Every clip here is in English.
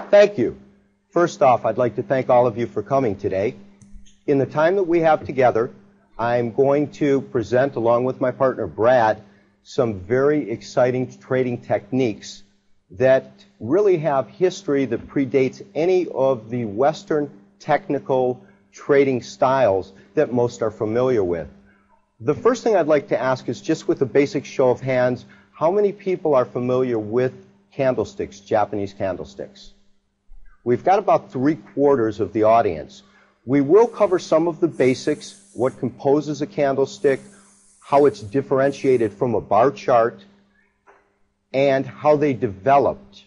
Thank you. First off, I'd like to thank all of you for coming today. In the time that we have together, I'm going to present, along with my partner Brad, some very exciting trading techniques that really have history that predates any of the Western technical trading styles that most are familiar with. The first thing I'd like to ask is, just with a basic show of hands, how many people are familiar with candlesticks, Japanese candlesticks? We've got about 3/4 of the audience. We will cover some of the basics, what composes a candlestick, how it's differentiated from a bar chart, and how they developed.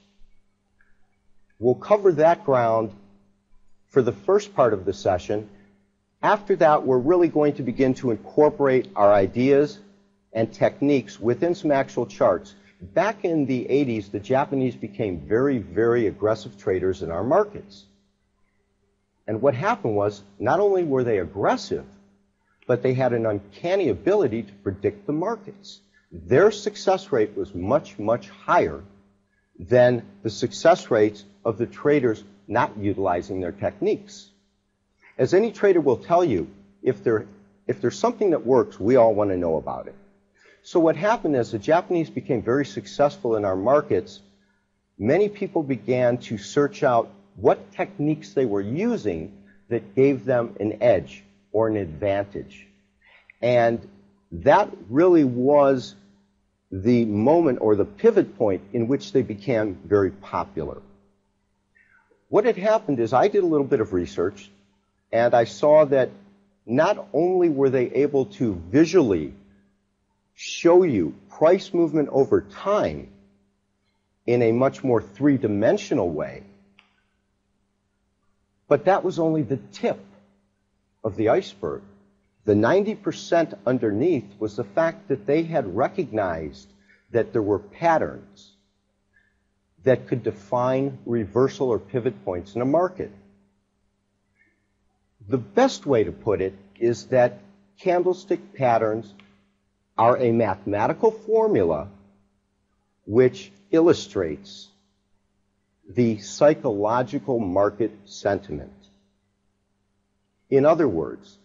We'll cover that ground for the first part of the session. After that, we're really going to begin to incorporate our ideas and techniques within some actual charts. Back in the 80s, the Japanese became very, very aggressive traders in our markets. And what happened was, not only were they aggressive, but they had an uncanny ability to predict the markets. Their success rate was much, much higher than the success rates of the traders not utilizing their techniques. As any trader will tell you, if there's something that works, we all want to know about it. So what happened is, the Japanese became very successful in our markets. Many people began to search out what techniques they were using that gave them an edge or an advantage. And that really was the moment or the pivot point in which they became very popular. What had happened is, I did a little bit of research, and I saw that not only were they able to visually show you price movement over time in a much more three-dimensional way, but that was only the tip of the iceberg. The 90% underneath was the fact that they had recognized that there were patterns that could define reversal or pivot points in a market. The best way to put it is that candlestick patterns are a mathematical formula which illustrates the psychological market sentiment. In other words,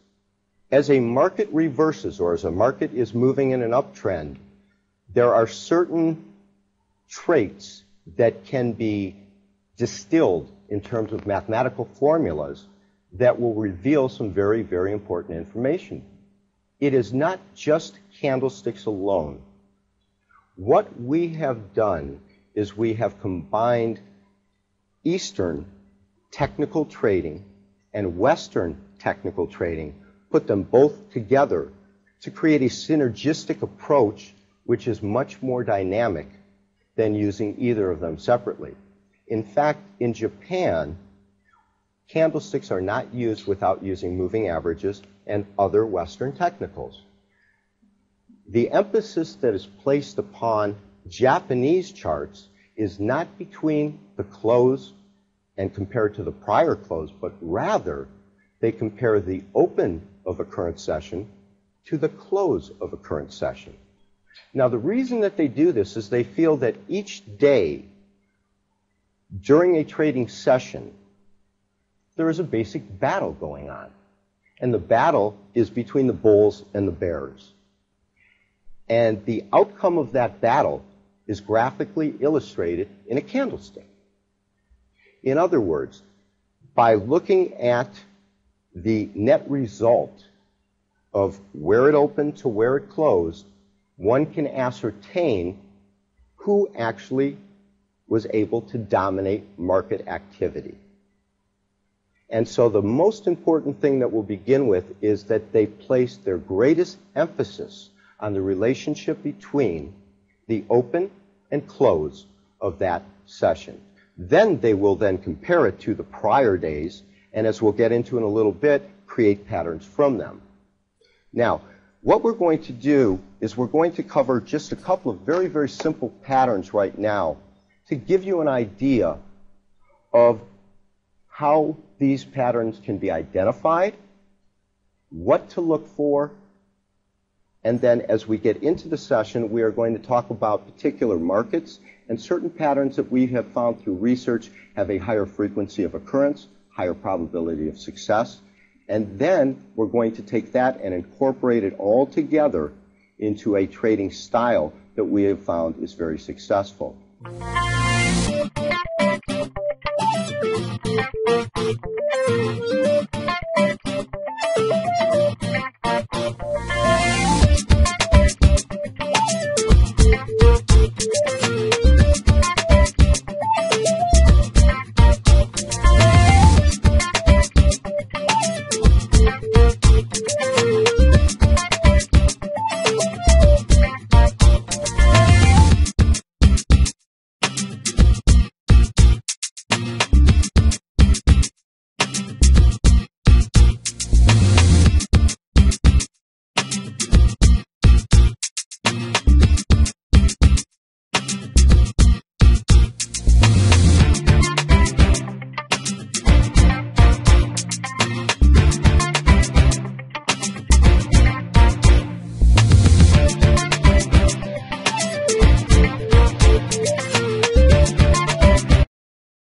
as a market reverses, or as a market is moving in an uptrend, there are certain traits that can be distilled in terms of mathematical formulas that will reveal some very, very important information. It is not just candlesticks alone. What we have done is we have combined Eastern technical trading and Western technical trading, put them both together to create a synergistic approach which is much more dynamic than using either of them separately. In fact, in Japan, candlesticks are not used without using moving averages and other Western technicals. The emphasis that is placed upon Japanese charts is not between the close and compared to the prior close, but rather they compare the open of a current session to the close of a current session. Now, the reason that they do this is they feel that each day during a trading session, there is a basic battle going on. And the battle is between the bulls and the bears. And the outcome of that battle is graphically illustrated in a candlestick. In other words, by looking at the net result of where it opened to where it closed, one can ascertain who actually was able to dominate market activity. And so the most important thing that we'll begin with is that they place their greatest emphasis on the relationship between the open and close of that session. Then they will then compare it to the prior days, and as we'll get into in a little bit, create patterns from them. Now, what we're going to do is we're going to cover just a couple of very, very simple patterns right now to give you an idea of how these patterns can be identified, what to look for, And then as we get into the session, we are going to talk about particular markets and certain patterns that we have found through research have a higher frequency of occurrence, higher probability of success. And then we're going to take that and incorporate it all together into a trading style that we have found is very successful.